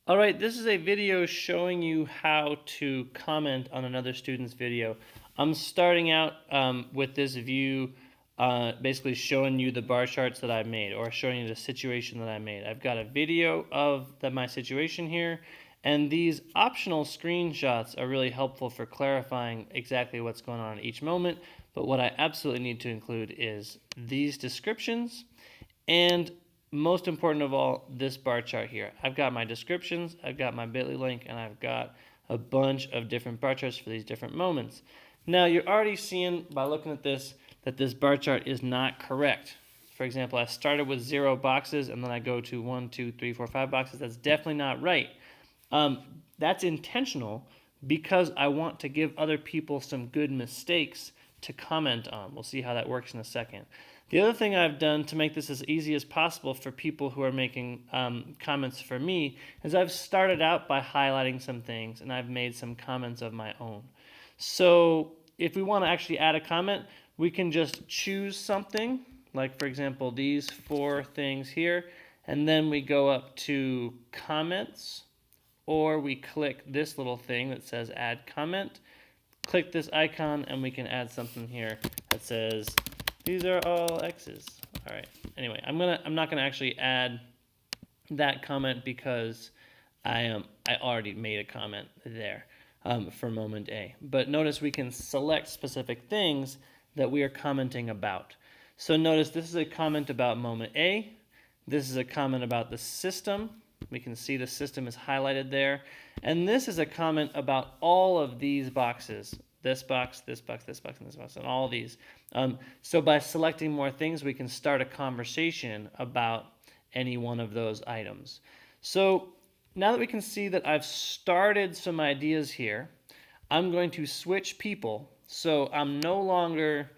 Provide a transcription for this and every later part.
All right, this is a video showing you how to comment on another student's video. I'm starting out with this view basically showing you the bar charts that I made or showing you the situation that I made. I've got a video of my situation here, and these optional screenshots are really helpful for clarifying exactly what's going on at each moment. But what I absolutely need to include is these descriptions and most important of all, this bar chart here. I've got my descriptions, I've got my bit.ly link, and I've got a bunch of different bar charts for these different moments. Now, you're already seeing by looking at this that this bar chart is not correct. For example, I started with 0 boxes and then I go to 1, 2, 3, 4, 5 boxes. That's definitely not right. That's intentional because I want to give other people some good mistakes to comment on. We'll see how that works in a second. The other thing I've done to make this as easy as possible for people who are making comments for me is I've started out by highlighting some things and I've made some comments of my own. So if we want to actually add a comment, we can just choose something, like for example these 4 things here, and then we go up to comments, or we click this little thing that says add comment, click this icon, and we can add something here that says these are all X's. All right. Anyway, I'm not gonna actually add that comment because I already made a comment there for moment A. But notice we can select specific things that we are commenting about. So notice this is a comment about moment A. This is a comment about the system. We can see the system is highlighted there. And this is a comment about all of these boxes. This box, this box, this box, and this box, and all these. So by selecting more things, we can start a conversation about any one of those items. So now that we can see that I've started some ideas here, I'm going to switch people. So I'm no longer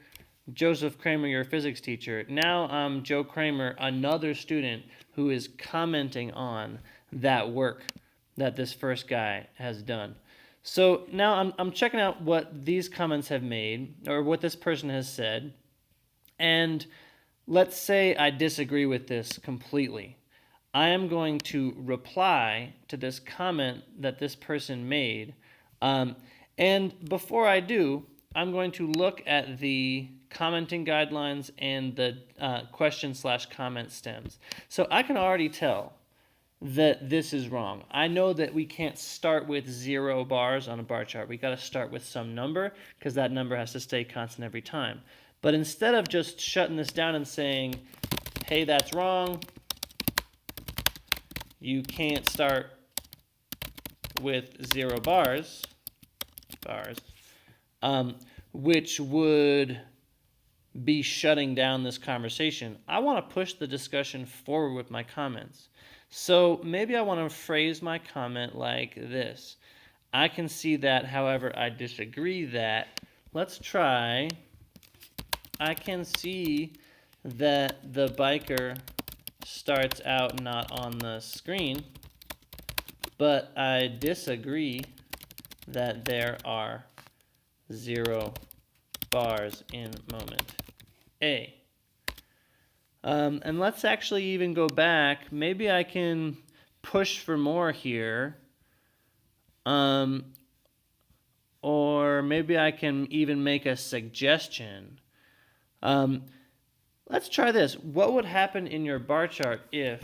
Joseph Kramer, your physics teacher. Now I'm Joe Kramer, another student who is commenting on that work that this first guy has done. So now I'm checking out what these comments have made, or what this person has said, and let's say I disagree with this completely. I am going to reply to this comment that this person made, and before I do, I'm going to look at the commenting guidelines and the question/comment stems. So I can already tell that this is wrong. I know that we can't start with 0 bars on a bar chart. We got to start with some number because that number has to stay constant every time. But instead of just shutting this down and saying, hey, that's wrong, you can't start with 0 bars, which would be shutting down this conversation. I want to push the discussion forward with my comments. So maybe I want to phrase my comment like this. I can see that, however, I disagree that. Let's try. I can see that the biker starts out not on the screen, but I disagree that there are 0 bars in moment A. And let's actually even go back. Maybe I can push for more here. Or maybe I can even make a suggestion. Let's try this. What would happen in your bar chart if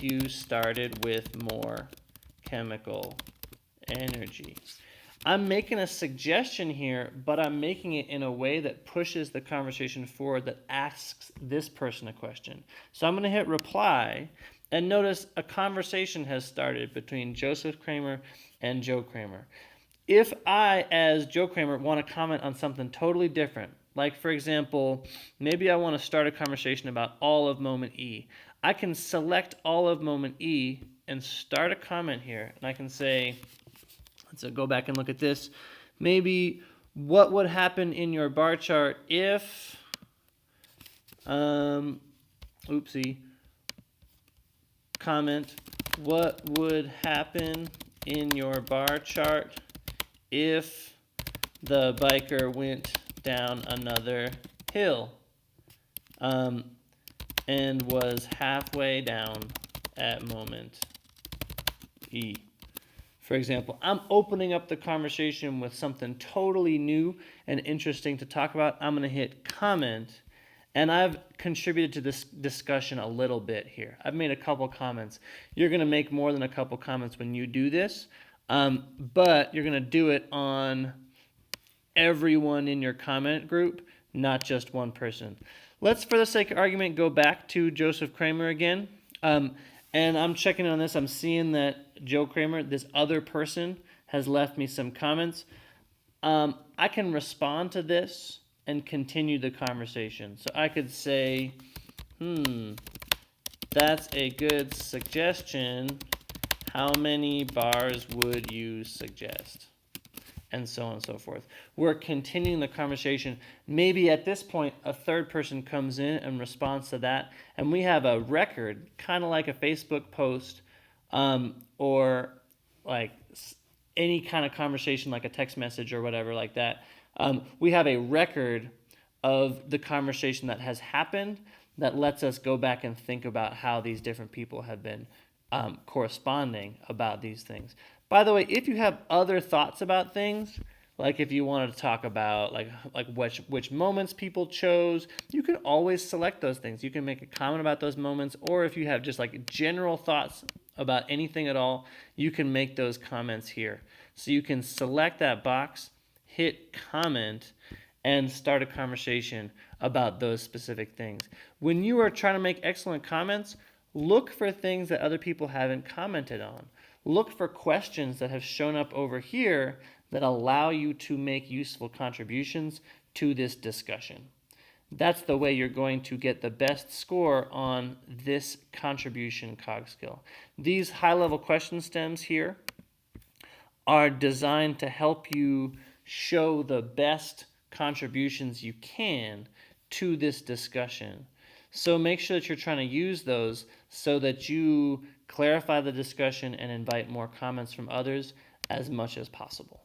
you started with more chemical energy? I'm making a suggestion here, but I'm making it in a way that pushes the conversation forward, that asks this person a question. So I'm going to hit reply, and notice a conversation has started between Joseph Kramer and Joe Kramer. If I, as Joe Kramer, want to comment on something totally different, like for example, maybe I want to start a conversation about all of moment E, I can select all of moment E and start a comment here, and I can say, let's go back and look at this. Maybe what would happen in your bar chart if, comment, what would happen in your bar chart if the biker went down another hill? and was halfway down at moment E. For example, I'm opening up the conversation with something totally new and interesting to talk about. I'm going to hit comment, and I've contributed to this discussion a little bit here. I've made a couple comments. You're going to make more than a couple comments when you do this, but you're going to do it on everyone in your comment group, not just one person. Let's, for the sake of argument, go back to Joseph Kramer again. And I'm checking on this. I'm seeing that Joe Kramer, this other person, has left me some comments. I can respond to this and continue the conversation. So I could say, that's a good suggestion. How many bars would you suggest? And so on and so forth. We're continuing the conversation. Maybe at this point, a third person comes in and responds to that, and we have a record, kind of like a Facebook post, or like any kind of conversation, like a text message or whatever like that. We have a record of the conversation that has happened that lets us go back and think about how these different people have been corresponding about these things. By the way, if you have other thoughts about things, like if you wanted to talk about like which moments people chose, you can always select those things. You can make a comment about those moments, or if you have just like general thoughts about anything at all, you can make those comments here. So you can select that box, hit comment, and start a conversation about those specific things. When you are trying to make excellent comments, look for things that other people haven't commented on. Look for questions that have shown up over here that allow you to make useful contributions to this discussion. That's the way you're going to get the best score on this contribution cog skill. These high-level question stems here are designed to help you show the best contributions you can to this discussion. So make sure that you're trying to use those so that you clarify the discussion and invite more comments from others as much as possible.